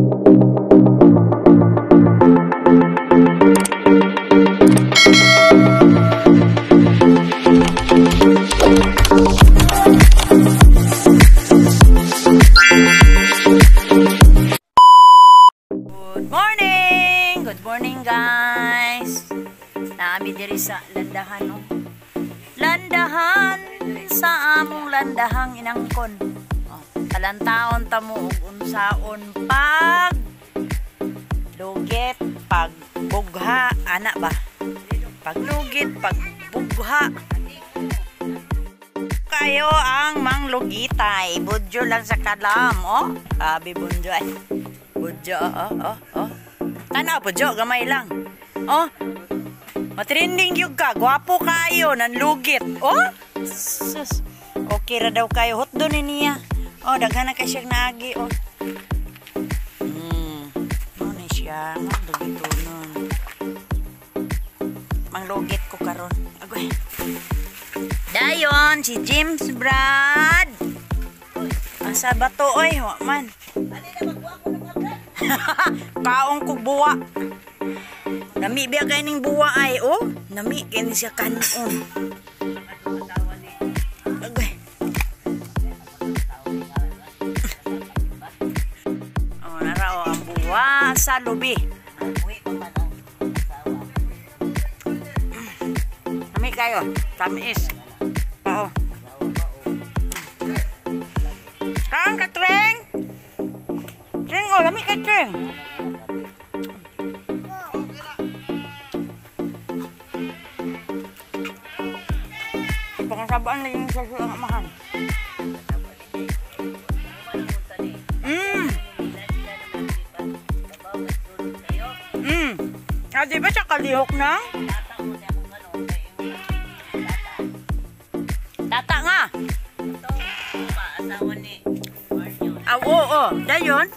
Good morning guys. Naami diri sa landahan no. Landahan sa among landahang inangkon. Talantaon ta mo og unsaon pag lugit, pag bugha, ana ba? Pag lugit, pag bugha. Kayo ang manglugitay. Budyo lang sa kalam, oh. Abi budyo ay. Budyo, oh. Tanaw po, Jo, gamay lang. Oh, matrending yung ka. Gwapo kayo, nanlugit. Oh, sus. Okay ra daw kayo. Hot doon niya. Oh, daghan na kayo siyang naagi. Oh. Ano siya? Manglugit ko nun. Manglugit ko karon. Agoy. Dayon, si James Brad. Asa ba to, oy? Man. Kaong kog buwa. Nami biya kay ning buwa ay oh. Nami kay siya kanon. Agay. Oh, narao ang buwa sa lubi. Nami kayo, tamis. Oo. Kang katreng. Treng, oh, lami ka treng. Pangasabaan na yung saso ang amahan. Di ba siya kalihok na? Tata nga. Oo, dayon.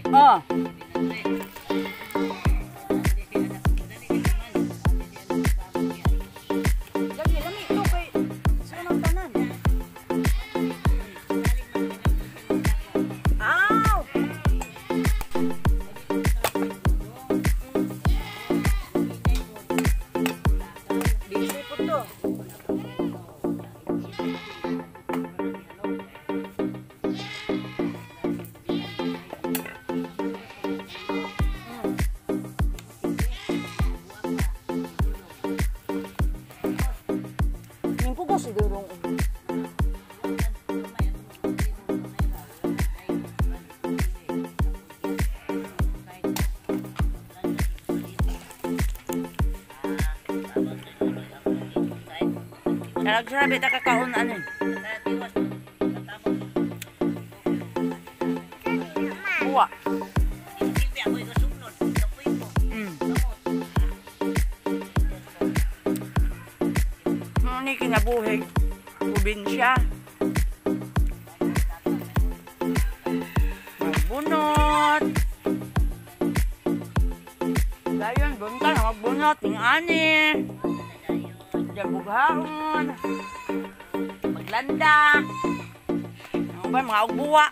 Oh. Lami ito kay sunang tanan. Aw. Busy po to. Siguro grabe ta kakaon ano buwa ini kinabuhi probinsya magbunot dayon bunta na magbunot ng ani bughaon maglanda ano ba mga ugbuwa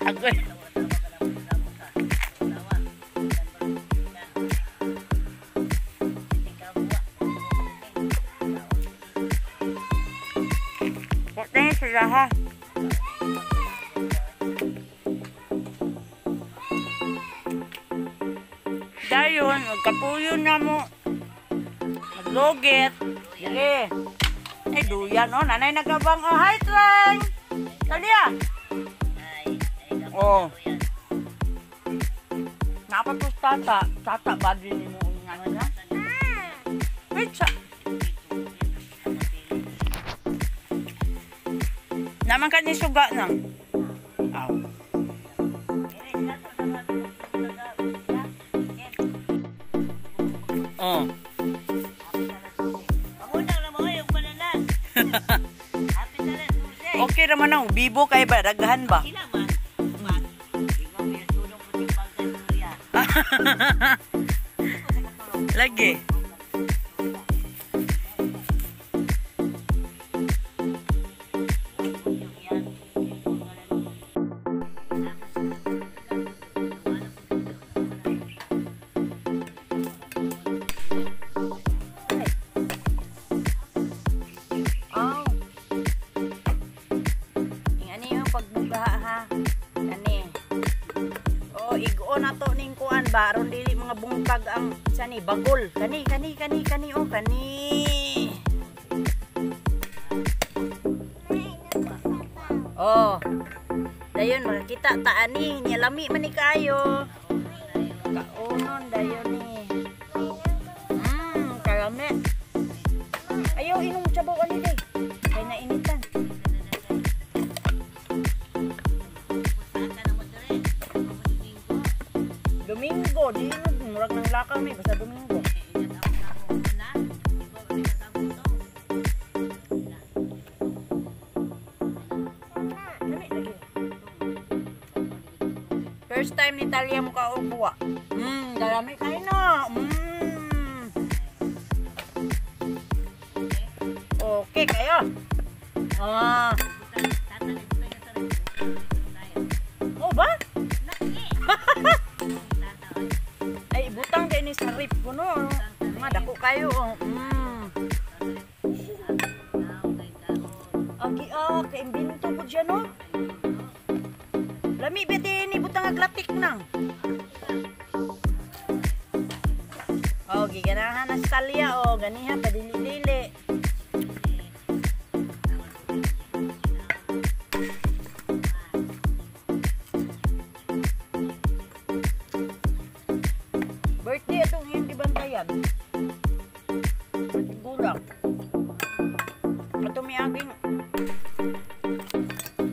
agoy sila ha. Dayon, magkapuyo na mo. Maglugit. Sige. Ay, duyan o. Nanay nagabang o. Hi, Treng! Talia! O. Napatos tata. Tata ba din mo yung ano niya? Pizza. Naman ka ni suga na. Aw. Oh. Okay naman ang bibo kay ba daghan ba? Lagi. mga bungkag ang sani bagol. Kani oh kani. Oh. Dayon makita ta ani nya lami man ni kayo. Kaunon dayon ni. Karame. Ayaw inom sabaw ani day. Kay nainitan. Domingo, di murag nang lakaw mi basta Domingo. First time ni Talia mo ka ubuwa. Darami kayo na. Okay kayo. Oh ba? Ay, butang din ni sa rip ko no. Madako kayo. Okay, kaimbinto ko dyan no. Lami bete ni butang aglatik nang. Giganahan na sa Talia ganiha padili-dili. Birthday itong iyong gibantayan. Gulang. Ito may aging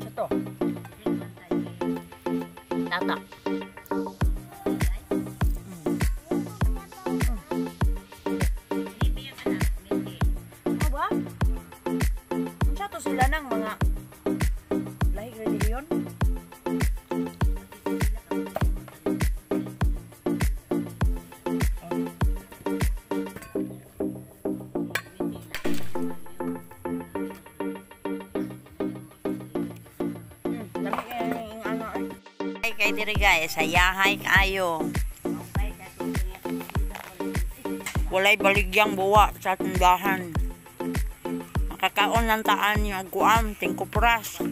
ito. Tatak. Ba? Unsa to sila ng mga lahig reliyon? Kay diri guys, sayahay kayo. Walay baligyang buwa sa tindahan. Makakaon ng taan yung kuam, tingkupras.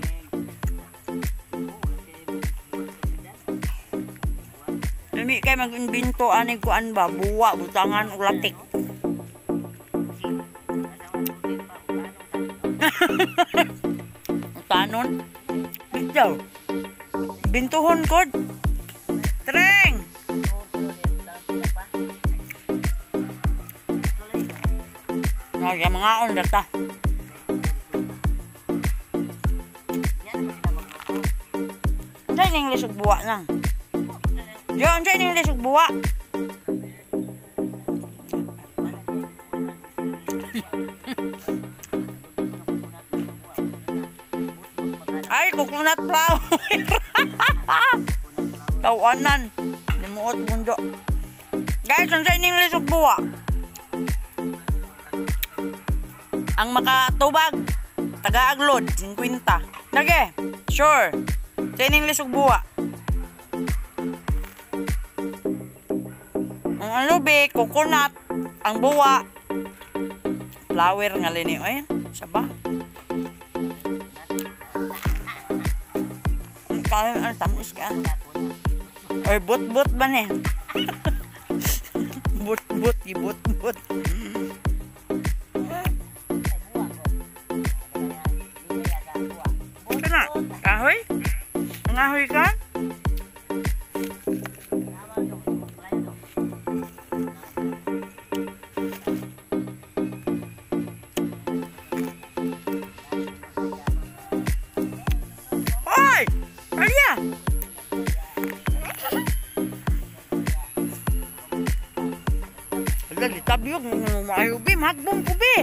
Lami kay mag-imbento ani kuan ba, buwa, butangan, ulatik. Tanon? Bitaw. Bintuhon kod. Treng. Mga on data. Sa English ug buwa nang. Diyan sa English ug buwa. Ay, coconut flower. Tawanan. Limuot mundo. Guys, ang sa English ug buwa. Ang makatubag, taga-aglod, 50. Lagi, sure. Sa English ug buwa. Ang alubi, coconut, ang buwa, flower nga lini. Ay, saba. Ang tamis ka. Ay, but ba ne? but. Kana, kahoy? Nangahoy ka? Hoy! Alia! Hala, litabyog. Mayubi, magbong ko, be.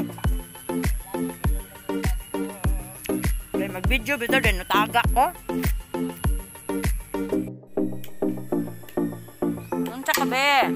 Mag-video bito din, natagak ko. Unsa ka, be?